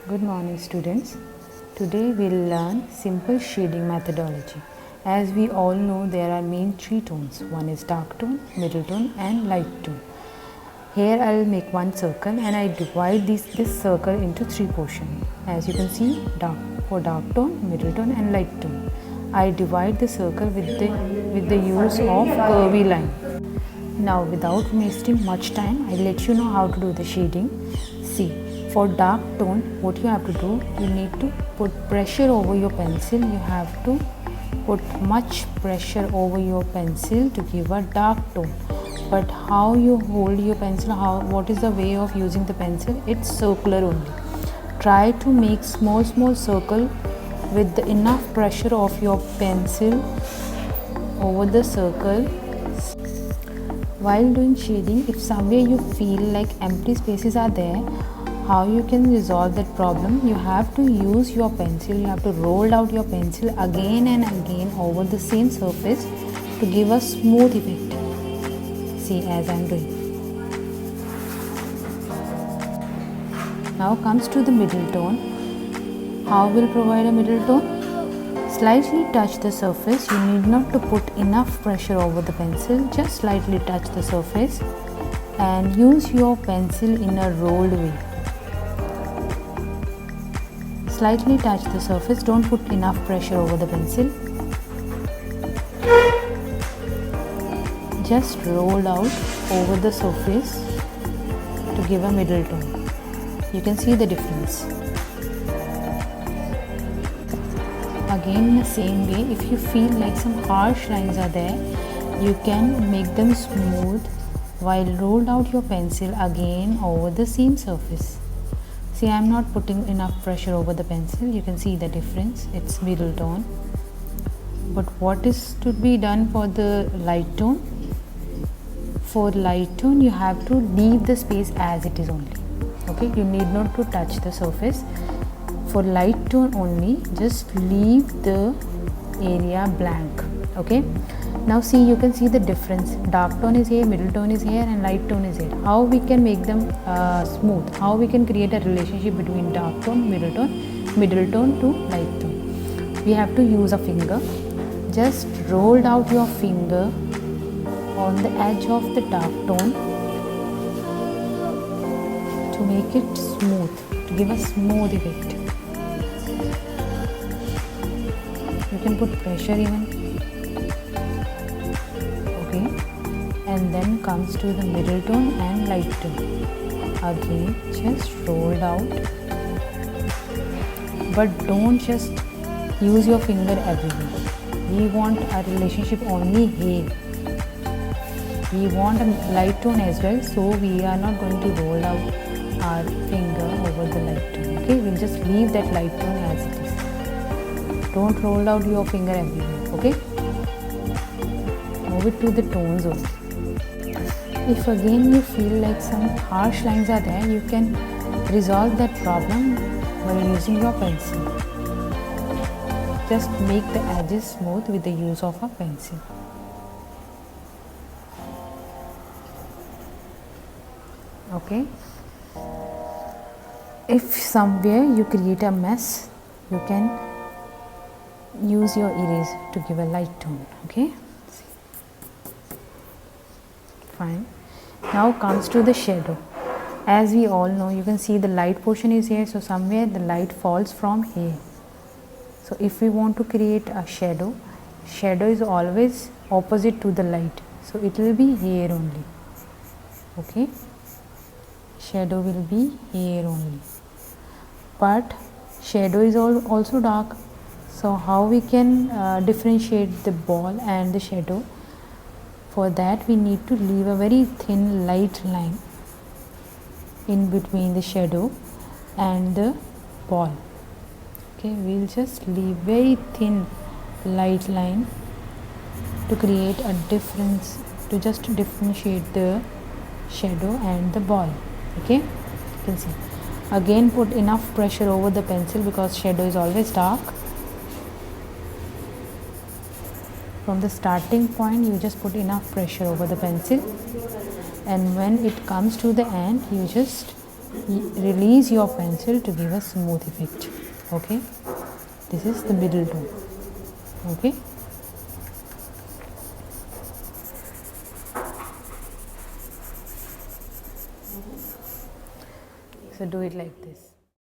Good morning students. Today we'll learn simple shading methodology. As we all know, there are main three tones. One is dark tone, middle tone and light tone. Here I'll make one circle and I divide this circle into three portions. As you can see, for dark tone, middle tone and light tone. I divide the circle with the use of curvy line. Now without wasting much time, I'll let you know how to do the shading. See, for dark tone, what you have to do, you need to put pressure over your pencil. You have to put much pressure over your pencil to give a dark tone. But how you hold your pencil, what is the way of using the pencil? It's circular only. Try to make small circle with the enough pressure of your pencil over the circle. While doing shading, if somewhere you feel like empty spaces are there, how you can resolve that problem? You have to use your pencil, you have to roll out your pencil again and again over the same surface to give a smooth effect. See, as I am doing. Now comes to the middle tone. How will provide a middle tone? Slightly touch the surface. You need not to put enough pressure over the pencil, just slightly touch the surface and use your pencil in a rolled way. Slightly touch the surface, don't put enough pressure over the pencil. Just roll out over the surface to give a middle tone. You can see the difference. Again, in the same way, if you feel like some harsh lines are there, you can make them smooth while roll out your pencil again over the same surface. See, I am not putting enough pressure over the pencil. You can see the difference. It's middle tone. But what is to be done for the light tone? For light tone, you have to leave the space as it is only. Okay, you need not to touch the surface. For light tone only, just leave the area blank. Okay, now see, you can see the difference. Dark tone is here, middle tone is here and light tone is here. How we can make them smooth? How we can create a relationship between dark tone, middle tone to light tone? We have to use a finger. Just roll out your finger on the edge of the dark tone to make it smooth, to give a smooth effect. You can put pressure even. Okay, and then comes to the middle tone and light tone. Again, just roll out, but don't just use your finger everywhere. We want a relationship only here. We want a light tone as well, so we are not going to roll out our finger over the light tone. Okay, we'll just leave that light tone as it is. Don't roll out your finger everywhere. Okay, move it to the tones also. If again you feel like some harsh lines are there, you can resolve that problem by using your pencil. Just make the edges smooth with the use of a pencil. Okay, if somewhere you create a mess, you can use your eraser to give a light tone. Okay, fine. Now comes to the shadow. As we all know, you can see the light portion is here, so somewhere the light falls from here. So if we want to create a shadow is always opposite to the light, so it will be here only. Okay, shadow will be here only, but shadow is also dark. So how we can differentiate the ball and the shadow? For that we need to leave a very thin light line in between the shadow and the ball. Okay, we'll just leave very thin light line to create a difference, to just differentiate the shadow and the ball. Okay, you can see. Again, put enough pressure over the pencil because shadow is always dark. From the starting point, you just put enough pressure over the pencil, and when it comes to the end, you just release your pencil to give a smooth effect. Okay, this is the middle tone. Okay, so do it like this.